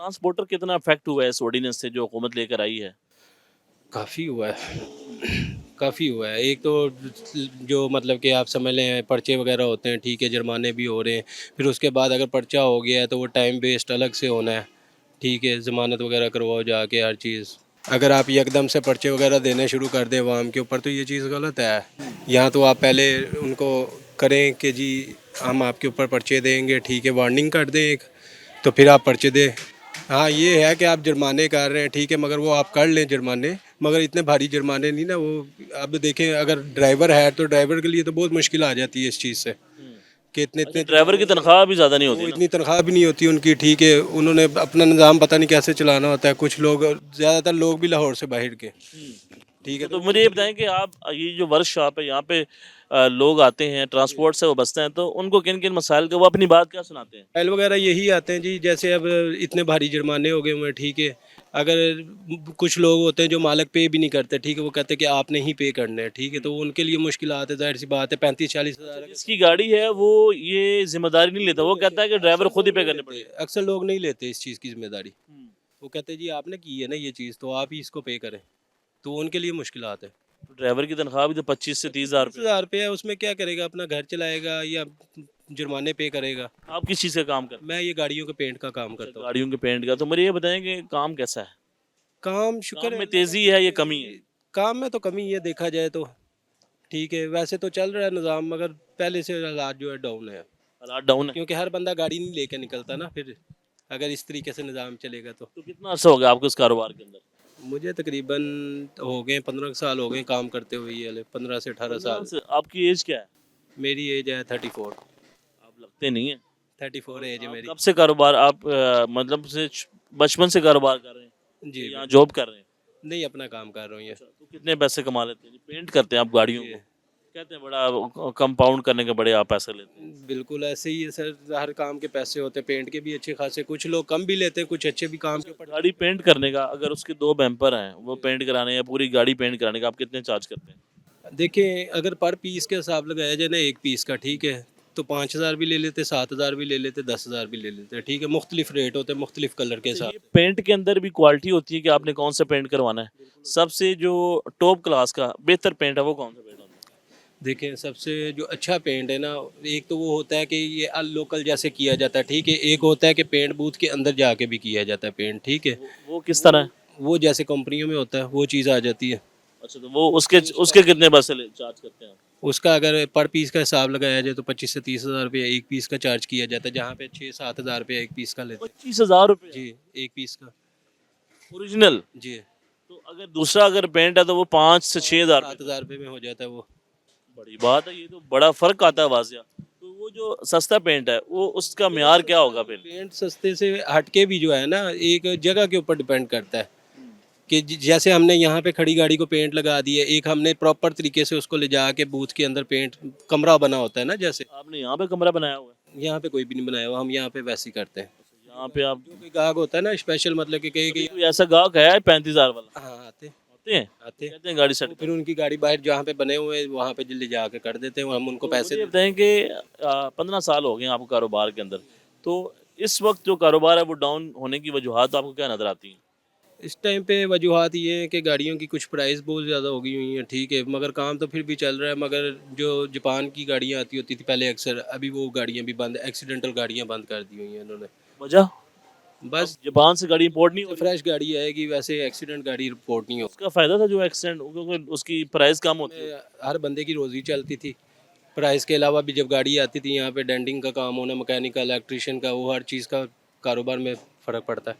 Transporter कितना affect हुआ है इस ऑर्डिनेंस से जो हुकूमत लेकर आई है? काफ़ी हुआ है। काफ़ी हुआ है। एक तो जो मतलब कि आप समझ लें पर्चे वगैरह होते हैं, ठीक है, जुर्माने भी हो रहे हैं। फिर उसके बाद अगर पर्चा हो गया है तो वो टाइम वेस्ट अलग से होना है, ठीक है, ज़मानत वगैरह करवाओ जाके हर चीज़। अगर आप एकदम से पर्चे वगैरह देने शुरू कर दें अवाम के ऊपर तो ये चीज़ गलत है। यहाँ तो आप पहले उनको करें कि जी हम आपके ऊपर पर्चे देंगे, ठीक है, वार्निंग कर दें एक, तो फिर आप पर्चे दें। हाँ, ये है कि आप जुर्माने कर रहे हैं, ठीक है, मगर वो आप कर लें जुर्माने, मगर इतने भारी जुर्माने नहीं ना वो। अब देखें अगर ड्राइवर है तो ड्राइवर के लिए तो बहुत मुश्किल आ जाती है इस चीज़ से कि इतने अच्छा, इतने ड्राइवर की जुर्माने। तनख्वाह भी ज़्यादा नहीं होती वो ना? इतनी तनख्वाह भी नहीं होती उनकी, ठीक है, उन्होंने अपना निज़ाम पता नहीं कैसे चलाना होता है। कुछ लोग, ज़्यादातर लोग भी लाहौर से बाहर के, ठीक है, अच्छा, तो तो वो मुझे ये इसलिए। बताएं कि आप ये जो वर्कशॉप है यहाँ पे लोग आते हैं ट्रांसपोर्ट से वो बसते हैं तो उनको किन किन मसाइल का वो अपनी बात क्या सुनाते हैं? फाइल वगैरह यही आते हैं जी, जैसे अब इतने भारी जुर्माने हो गए हुए हैं, ठीक है, अगर कुछ लोग होते हैं जो मालिक पे भी नहीं करते, ठीक है, वो कहते हैं कि आपने ही पे करने हैं, ठीक है, तो उनके लिए मुश्किल आते हैं, जाहिर सी बात है, 35-40 हज़ार अगर। जिसकी गाड़ी है वो ये जिम्मेदारी नहीं लेता, वो कहता है कि ड्राइवर अक्सर खुद ही लोग पे नहीं करनी लेते, पड़ेगी। अक्सर लोग नहीं लेते इस चीज़ की जिम्मेदारी। हम्म। वो कहते हैं जी आपने की है ना ये चीज़, तो आप ही इसको पे करें, तो उनके लिए मुश्किलात है। तो ड्राइवर की तनख्वाह भी तो 25 से 30 हज़ार तीस रुपये है। हज़ार रुपये है, उसमें क्या करेगा, अपना घर चलाएगा या जुर्माने पे करेगा। आप किस चीज़ का काम करते हैं? मैं ये गाड़ियों के पेंट का काम अच्छा, करता हूँ। गाड़ियों के पेंट का। तो मुझे ये बताएं कि काम कैसा है? काम काम शुक्र है में अल्लाह का, तेजी है ठीक या है कमी है? जी। काम में तो कमी है देखा जाए तो, ठीक है, वैसे तो चल रहा है निज़ाम, मगर पहले से हालात जो है डाउन है। हालात डाउन है। क्योंकि हर बंदा गाड़ी नहीं लेके निकलता ना, फिर अगर इस तरीके से निज़ाम चलेगा तो। तो कितना अर्सा हो गया आपको इस कारोबार के अंदर? मुझे तकरीबन हो गए 15 साल हो गए काम करते हुए, ये वाले 15 से 18 साल। 15 से। आपकी एज क्या है? मेरी एज है 34। आप लगते नहीं है। 34 और एज है आप मेरी। कब से कारोबार आप मतलब से बचपन से कारोबार कर रहे हैं जी कि यहाँ बिल्कुल। जॉब कर रहे हैं? नहीं, अपना काम कर रहा हूँ ये। अच्छा, तो कितने पैसे कमा लेते हैं जी? पेंट करते हैं आप गाड़ियों जी को, कहते हैं बड़ा कंपाउंड करने के बड़े आप पैसे लेते हैं। बिल्कुल ऐसे ही है सर, हर काम के पैसे होते हैं, पेंट के भी अच्छे खासे, कुछ लोग कम भी लेते हैं, कुछ अच्छे भी काम अच्छा, के ऊपर गाड़ी डिपेंड पेंट करता करने का अगर उसके दो बेम्पर हैं वो है। पेंट कराने या पूरी गाड़ी पेंट कराने का आप कितने चार्ज करते हैं? देखें अगर पर पीस के हिसाब लगाया जाए ना, एक पीस का, ठीक है, तो 5 हज़ार भी ले लेते, 7 हज़ार भी ले लेते, 10 हज़ार भी ले लेते, ठीक है, मुख्तलिफ रेट होते हैं मुख्तलिफ कलर के अच्छा, हिसाब ये से। पेंट के अंदर भी क्वालिटी होती है कि आपने कौन सा पेंट करवाना है? सबसे जो टॉप क्लास का बेहतर पेंट है वो कौन सा पेंट होता है? देखें सबसे जो अच्छा पेंट है ना, एक तो वो होता है कि ये लोकल जैसे किया जाता है, ठीक है, एक होता है कि पेंट बूथ के अंदर जाके भी किया जाता है पेंट, ठीक है, वो किस वो तरह है? वो जैसे कंपनियों में होता है वो चीज़ आ जाती है। अच्छा, तो वो उसके वो उसका उसके कितने पैसे चार्ज करते हैं आप? उसका अगर पर पीस का हिसाब लगाया जाए तो 25 से 30 हज़ार रुपये एक पीस का चार्ज किया जाता है, जहाँ पे 6-7 हज़ार रुपये एक पीस का लेते 25,000 रुपये हैं जी, एक पीस का। ओरिजिनल? जी, तो अगर दूसरा अगर पेंट है तो वो 5 से 6 हज़ार रुपये सात का। हज़ार रुपये में हो जाता है वो। बड़ी बात है, ये तो बड़ा फर्क आता है वाजिया। तो वो जो सस्ता पेंट है वो उसका पेंट म्यार क्या सस्ता होगा फिर? पेंट सस्ते से हटके भी जो है ना, एक जगह के ऊपर डिपेंड करता है कि जैसे हमने यहाँ पे खड़ी गाड़ी को पेंट लगा दिया, एक हमने प्रॉपर तरीके से उसको ले जाके बूथ के अंदर पेंट कमरा बना होता है ना, जैसे आपने यहाँ पे कमरा बनाया हुआ है? यहाँ पे कोई भी नहीं बनाया हुआ, हम यहाँ पे वैसे ही करते हैं। अच्छा, यहाँ पे आप जो कोई गाहक होता है ना स्पेशल, मतलब कि कहीं कभी कहीं। कोई ऐसा गाहक है 35,000 वाला? हाँ आते आते हैं? आते, कहते हैं गाड़ी सेट वो कर फिर दो। उनकी गाड़ी बाहर जहाँ पे बने हुए हैं वहाँ पे ले जाके कर देते हैं, हम उनको तो पैसे मुझे ये देते बताएं कि 15 साल हो गए हैं आपको कारोबार के अंदर, तो इस वक्त जो कारोबार है वो डाउन होने की वजूहत आपको क्या नजर आती हैं? हैं। इस टाइम पे वजूहत ये है कि गाड़ियों की कुछ प्राइस बहुत ज़्यादा हो गई हुई हैं, ठीक है, मगर काम तो फिर भी चल रहा है, मगर जो जापान की गाड़ियाँ आती होती थी पहले अक्सर, अभी वो गाड़ियाँ भी बंद, एक्सीडेंटल गाड़ियाँ बंद कर दी हुई हैं इन्होंने। वजह? अब बस जापान से गाड़ी इंपोर्ट नहीं हो रही? फ्रेश गाड़ी आएगी, वैसे एक्सीडेंट गाड़ी रिपोर्ट नहीं होगी। उसका फायदा था जो एक्सीडेंट, क्योंकि उसकी प्राइस कम होती में होगी। हर बंदे की रोज़ी चलती थी। प्राइस के अलावा भी जब गाड़ी आती थी यहाँ पे डेंटिंग का काम होना, मैकेनिकल, इलेक्ट्रिशियन का, वो हर चीज़ का कारोबार में फ़र्क पड़ता है।